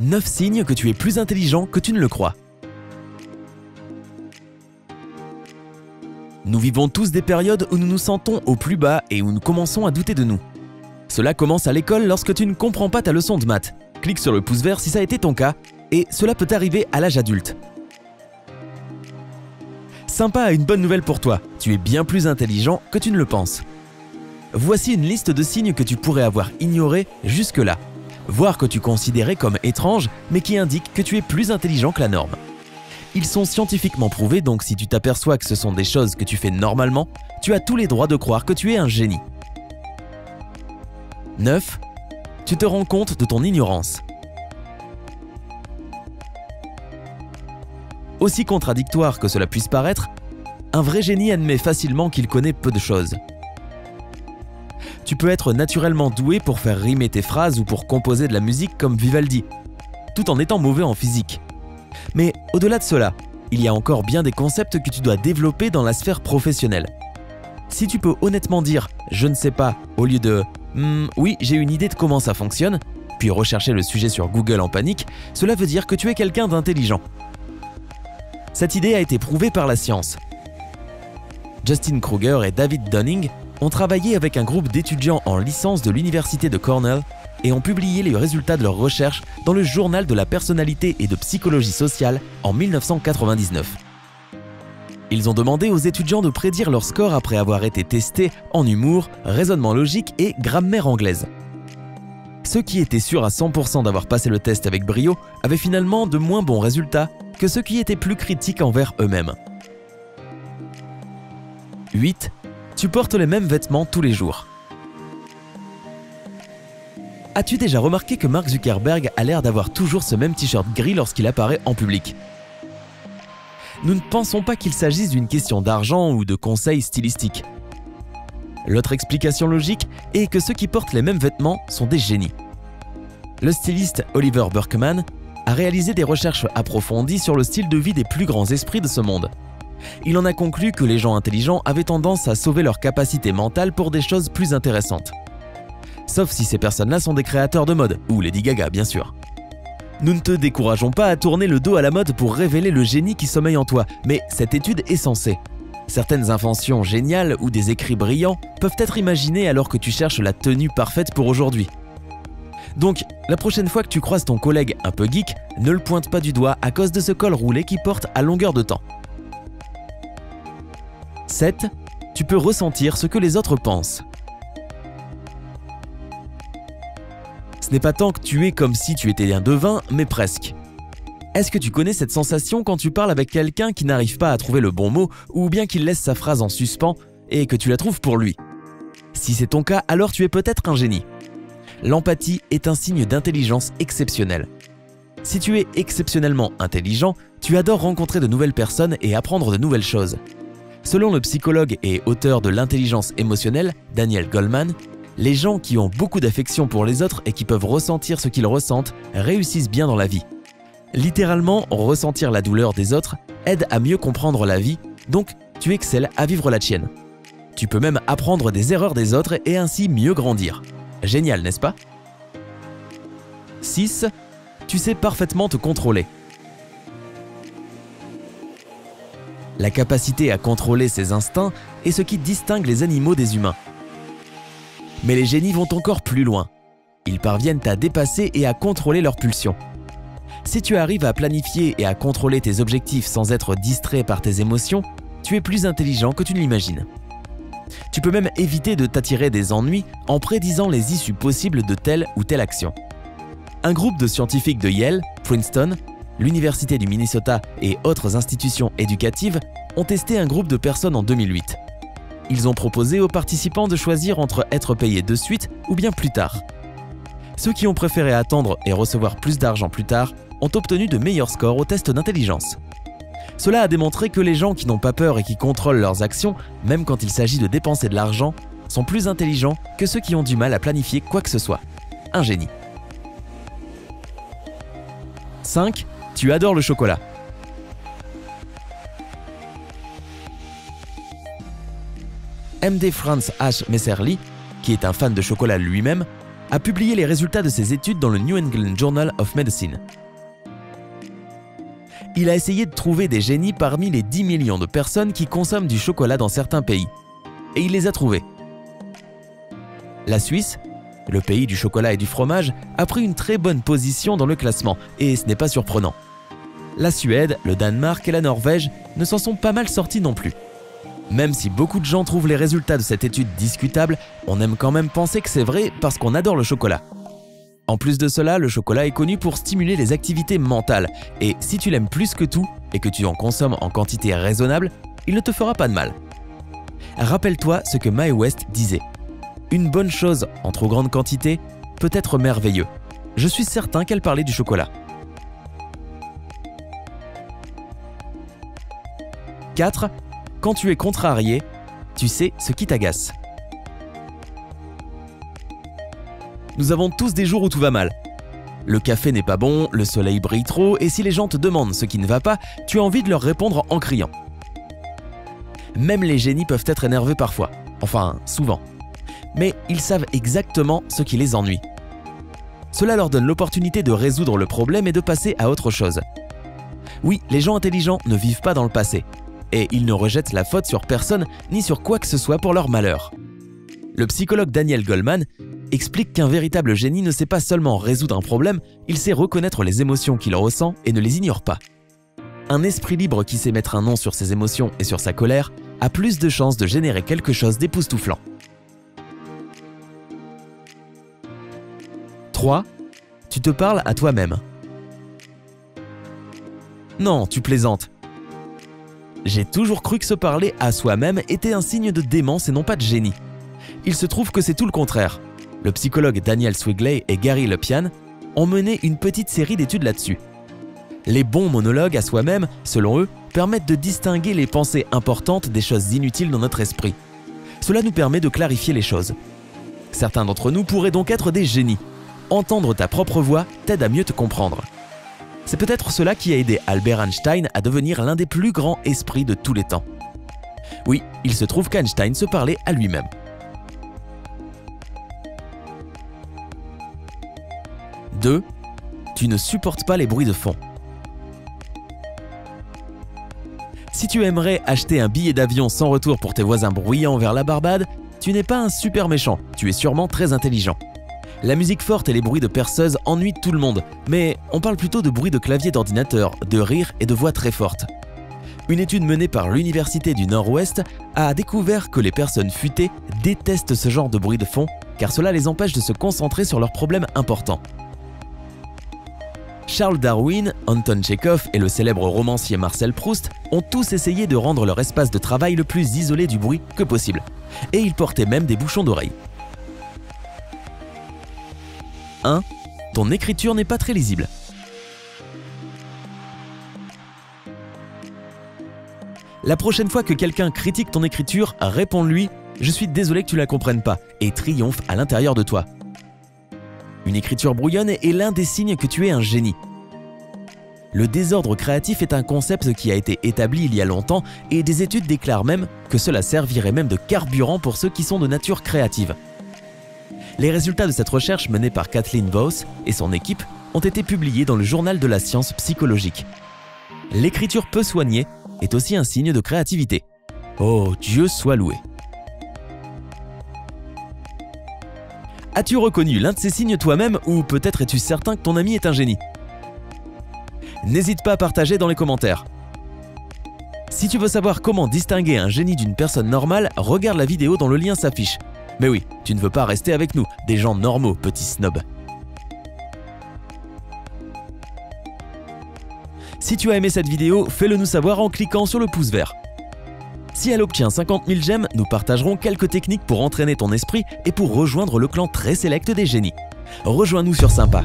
9 signes que tu es plus intelligent que tu ne le crois. Nous vivons tous des périodes où nous nous sentons au plus bas et où nous commençons à douter de nous. Cela commence à l'école lorsque tu ne comprends pas ta leçon de maths. Clique sur le pouce vert si ça a été ton cas, et cela peut arriver à l'âge adulte. Sympa a une bonne nouvelle pour toi, tu es bien plus intelligent que tu ne le penses. Voici une liste de signes que tu pourrais avoir ignorés jusque-là, voire que tu considérais comme étranges, mais qui indiquent que tu es plus intelligent que la norme. Ils sont scientifiquement prouvés, donc si tu t'aperçois que ce sont des choses que tu fais normalement, tu as tous les droits de croire que tu es un génie. 9. Tu te rends compte de ton ignorance. Aussi contradictoire que cela puisse paraître, un vrai génie admet facilement qu'il connaît peu de choses. Tu peux être naturellement doué pour faire rimer tes phrases ou pour composer de la musique comme Vivaldi, tout en étant mauvais en physique. Mais au-delà de cela, il y a encore bien des concepts que tu dois développer dans la sphère professionnelle. Si tu peux honnêtement dire « je ne sais pas » au lieu de « oui, j'ai une idée de comment ça fonctionne », puis rechercher le sujet sur Google en panique, cela veut dire que tu es quelqu'un d'intelligent. Cette idée a été prouvée par la science. Justin Kruger et David Dunning ont travaillé avec un groupe d'étudiants en licence de l'université de Cornell et ont publié les résultats de leurs recherches dans le Journal de la personnalité et de psychologie sociale en 1999. Ils ont demandé aux étudiants de prédire leur score après avoir été testés en humour, raisonnement logique et grammaire anglaise. Ceux qui étaient sûrs à 100% d'avoir passé le test avec brio avaient finalement de moins bons résultats que ceux qui étaient plus critiques envers eux-mêmes. 8. Tu portes les mêmes vêtements tous les jours. As-tu déjà remarqué que Mark Zuckerberg a l'air d'avoir toujours ce même t-shirt gris lorsqu'il apparaît en public? Nous ne pensons pas qu'il s'agisse d'une question d'argent ou de conseils stylistiques. L'autre explication logique est que ceux qui portent les mêmes vêtements sont des génies. Le styliste Oliver Burkeman a réalisé des recherches approfondies sur le style de vie des plus grands esprits de ce monde. Il en a conclu que les gens intelligents avaient tendance à sauver leur capacité mentale pour des choses plus intéressantes. Sauf si ces personnes-là sont des créateurs de mode, ou Lady Gaga bien sûr. Nous ne te décourageons pas à tourner le dos à la mode pour révéler le génie qui sommeille en toi, mais cette étude est censée. Certaines inventions géniales ou des écrits brillants peuvent être imaginés alors que tu cherches la tenue parfaite pour aujourd'hui. Donc, la prochaine fois que tu croises ton collègue un peu geek, ne le pointe pas du doigt à cause de ce col roulé qu'il porte à longueur de temps. 7. Tu peux ressentir ce que les autres pensent. Ce n'est pas tant que tu es comme si tu étais un devin, mais presque. Est-ce que tu connais cette sensation quand tu parles avec quelqu'un qui n'arrive pas à trouver le bon mot ou bien qu'il laisse sa phrase en suspens et que tu la trouves pour lui? Si c'est ton cas, alors tu es peut-être un génie. L'empathie est un signe d'intelligence exceptionnelle. Si tu es exceptionnellement intelligent, tu adores rencontrer de nouvelles personnes et apprendre de nouvelles choses. Selon le psychologue et auteur de l'intelligence émotionnelle, Daniel Goleman, les gens qui ont beaucoup d'affection pour les autres et qui peuvent ressentir ce qu'ils ressentent réussissent bien dans la vie. Littéralement, ressentir la douleur des autres aide à mieux comprendre la vie, donc tu excelles à vivre la tienne. Tu peux même apprendre des erreurs des autres et ainsi mieux grandir. Génial, n'est-ce pas? 6. Tu sais parfaitement te contrôler. La capacité à contrôler ses instincts est ce qui distingue les animaux des humains. Mais les génies vont encore plus loin. Ils parviennent à dépasser et à contrôler leurs pulsions. Si tu arrives à planifier et à contrôler tes objectifs sans être distrait par tes émotions, tu es plus intelligent que tu ne l'imagines. Tu peux même éviter de t'attirer des ennuis en prédisant les issues possibles de telle ou telle action. Un groupe de scientifiques de Yale, Princeton, l'Université du Minnesota et autres institutions éducatives ont testé un groupe de personnes en 2008. Ils ont proposé aux participants de choisir entre être payés de suite ou bien plus tard. Ceux qui ont préféré attendre et recevoir plus d'argent plus tard ont obtenu de meilleurs scores au test d'intelligence. Cela a démontré que les gens qui n'ont pas peur et qui contrôlent leurs actions, même quand il s'agit de dépenser de l'argent, sont plus intelligents que ceux qui ont du mal à planifier quoi que ce soit. Un génie. 5. Tu adores le chocolat. MD Franz H. Messerli, qui est un fan de chocolat lui-même, a publié les résultats de ses études dans le New England Journal of Medicine. Il a essayé de trouver des génies parmi les 10 millions de personnes qui consomment du chocolat dans certains pays. Et il les a trouvés. La Suisse, le pays du chocolat et du fromage, a pris une très bonne position dans le classement, et ce n'est pas surprenant. La Suède, le Danemark et la Norvège ne s'en sont pas mal sortis non plus. Même si beaucoup de gens trouvent les résultats de cette étude discutables, on aime quand même penser que c'est vrai parce qu'on adore le chocolat. En plus de cela, le chocolat est connu pour stimuler les activités mentales, et si tu l'aimes plus que tout et que tu en consommes en quantité raisonnable, il ne te fera pas de mal. Rappelle-toi ce que Mae West disait. Une bonne chose en trop grande quantité peut être merveilleux. Je suis certain qu'elle parlait du chocolat. 4. Quand tu es contrarié, tu sais ce qui t'agace. Nous avons tous des jours où tout va mal. Le café n'est pas bon, le soleil brille trop, et si les gens te demandent ce qui ne va pas, tu as envie de leur répondre en criant. Même les génies peuvent être énervés parfois, enfin souvent. Mais ils savent exactement ce qui les ennuie. Cela leur donne l'opportunité de résoudre le problème et de passer à autre chose. Oui, les gens intelligents ne vivent pas dans le passé, et ils ne rejettent la faute sur personne ni sur quoi que ce soit pour leur malheur. Le psychologue Daniel Goleman explique qu'un véritable génie ne sait pas seulement résoudre un problème, il sait reconnaître les émotions qu'il ressent et ne les ignore pas. Un esprit libre qui sait mettre un nom sur ses émotions et sur sa colère a plus de chances de générer quelque chose d'époustouflant. 3. Tu te parles à toi-même. Non, tu plaisantes. J'ai toujours cru que se parler à soi-même était un signe de démence et non pas de génie. Il se trouve que c'est tout le contraire. Le psychologue Daniel Swigley et Gary Lepian ont mené une petite série d'études là-dessus. Les bons monologues à soi-même, selon eux, permettent de distinguer les pensées importantes des choses inutiles dans notre esprit. Cela nous permet de clarifier les choses. Certains d'entre nous pourraient donc être des génies. Entendre ta propre voix t'aide à mieux te comprendre. C'est peut-être cela qui a aidé Albert Einstein à devenir l'un des plus grands esprits de tous les temps. Oui, il se trouve qu'Einstein se parlait à lui-même. 2. Tu ne supportes pas les bruits de fond. Si tu aimerais acheter un billet d'avion sans retour pour tes voisins bruyants vers la Barbade, tu n'es pas un super méchant, tu es sûrement très intelligent. La musique forte et les bruits de perceuse ennuient tout le monde, mais on parle plutôt de bruits de clavier d'ordinateur, de rire et de voix très fortes. Une étude menée par l'Université du Nord-Ouest a découvert que les personnes futées détestent ce genre de bruit de fond, car cela les empêche de se concentrer sur leurs problèmes importants. Charles Darwin, Anton Tchekhov et le célèbre romancier Marcel Proust ont tous essayé de rendre leur espace de travail le plus isolé du bruit que possible. Et ils portaient même des bouchons d'oreilles. 1. Ton écriture n'est pas très lisible. La prochaine fois que quelqu'un critique ton écriture, réponds-lui « Je suis désolé que tu la comprennes pas » et triomphe à l'intérieur de toi. Une écriture brouillonne est l'un des signes que tu es un génie. Le désordre créatif est un concept qui a été établi il y a longtemps et des études déclarent même que cela servirait même de carburant pour ceux qui sont de nature créative. Les résultats de cette recherche menée par Kathleen Vohs et son équipe ont été publiés dans le journal de la science psychologique. L'écriture peu soignée est aussi un signe de créativité. Oh, Dieu soit loué! As-tu reconnu l'un de ces signes toi-même ou peut-être es-tu certain que ton ami est un génie? N'hésite pas à partager dans les commentaires. Si tu veux savoir comment distinguer un génie d'une personne normale, regarde la vidéo dont le lien s'affiche. Mais oui, tu ne veux pas rester avec nous, des gens normaux, petit snob. Si tu as aimé cette vidéo, fais-le nous savoir en cliquant sur le pouce vert. Si elle obtient 50 000 j'aime, nous partagerons quelques techniques pour entraîner ton esprit et pour rejoindre le clan très sélect des génies. Rejoins-nous sur Sympa.